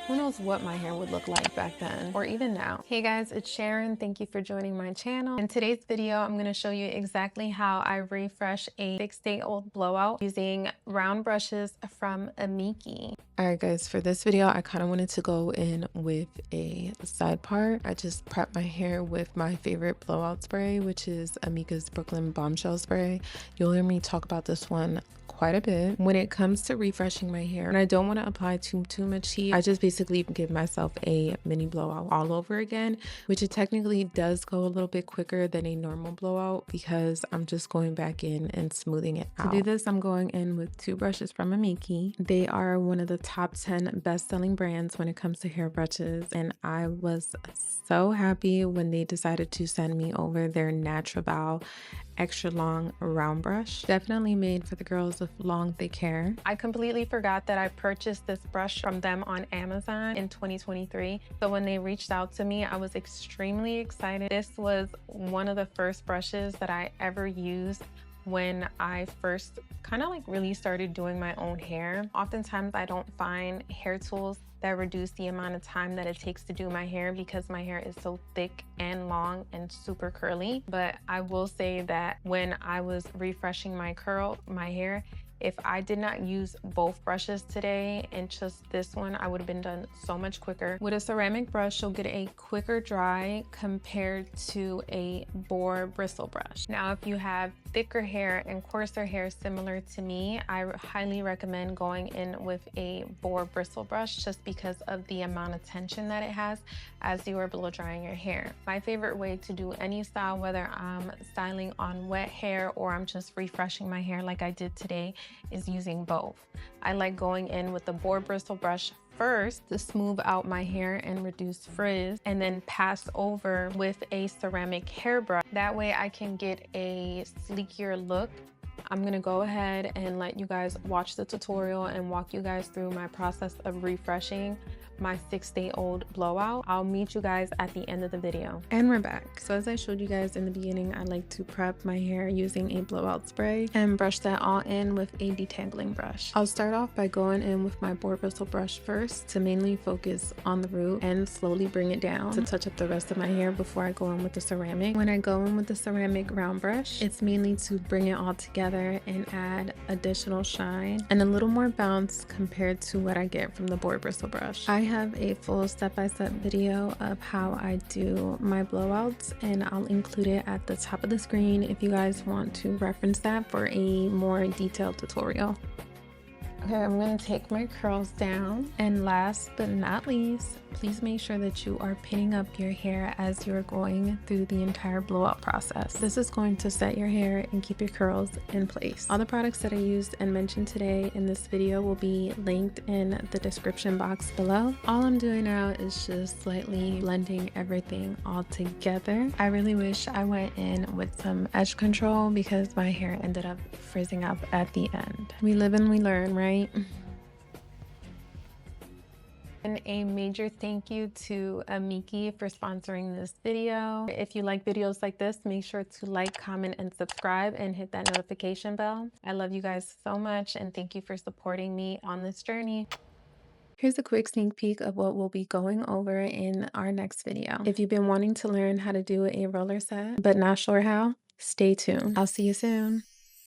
Who knows what my hair would look like back then or even now. Hey guys, it's Sharon. Thank you for joining my channel. In today's video, I'm going to show you exactly how I refresh a 6-day-old blowout using round brushes from Aimike. Alright guys, for this video, I kind of wanted to go in with a side part. I just prepped my hair with my favorite blowout spray, which is Aimike's Brooklyn Bombshell Spray. You'll hear me talk about this one quite a bit. When it comes to refreshing my hair, and I don't want to apply too much heat, I just basically give myself a mini blowout all over again, which it technically does go a little bit quicker than a normal blowout because I'm just going back in and smoothing it out. To do this, I'm going in with 2 brushes from Aimike. They are one of the top 10 best-selling brands when it comes to hair brushes, and I was so happy when they decided to send me over their NaturaVol extra long round brush. Definitely made for the girls with long thick hair. I completely forgot that I purchased this brush from them on Amazon in 2023. So when they reached out to me, I was extremely excited. This was one of the first brushes that I ever used when I first kind of really started doing my own hair. Oftentimes I don't find hair tools that reduce the amount of time that it takes to do my hair because my hair is so thick and long and super curly. But I will say that when I was refreshing my hair, if I did not use both brushes today and just this one, I would have been done so much quicker. With a ceramic brush, you'll get a quicker dry compared to a Boar Bristle brush. Now, if you have thicker hair and coarser hair similar to me, I highly recommend going in with a Boar Bristle brush just because of the amount of tension that it has as you are blow drying your hair. My favorite way to do any style, whether I'm styling on wet hair or I'm just refreshing my hair like I did today, is using both. I like going in with the Boar Bristle brush first to smooth out my hair and reduce frizz, and then pass over with a ceramic hairbrush. That way I can get a sleeker look. I'm gonna go ahead and let you guys watch the tutorial and walk you guys through my process of refreshing my 6-day-old blowout. I'll meet you guys at the end of the video. And we're back. So as I showed you guys in the beginning, I like to prep my hair using a blowout spray and brush that all in with a detangling brush. I'll start off by going in with my Boar Bristle brush first to mainly focus on the root and slowly bring it down to touch up the rest of my hair before I go in with the ceramic. When I go in with the ceramic round brush, it's mainly to bring it all together and add additional shine and a little more bounce compared to what I get from the Boar Bristle brush. I have a full step-by-step video of how I do my blowouts, and I'll include it at the top of the screen if you guys want to reference that for a more detailed tutorial. Okay, I'm going to take my curls down, and last but not least, please make sure that you are pinning up your hair as you're going through the entire blowout process. This is going to set your hair and keep your curls in place. All the products that I used and mentioned today in this video will be linked in the description box below. All I'm doing now is just slightly blending everything all together. I really wish I went in with some edge control because my hair ended up frizzing up at the end. We live and we learn, right? And a major thank you to Aimike for sponsoring this video. If you like videos like this, make sure to like, comment, and subscribe and hit that notification bell. I love you guys so much and thank you for supporting me on this journey. Here's a quick sneak peek of what we'll be going over in our next video. If you've been wanting to learn how to do a roller set but not sure how, stay tuned. I'll see you soon.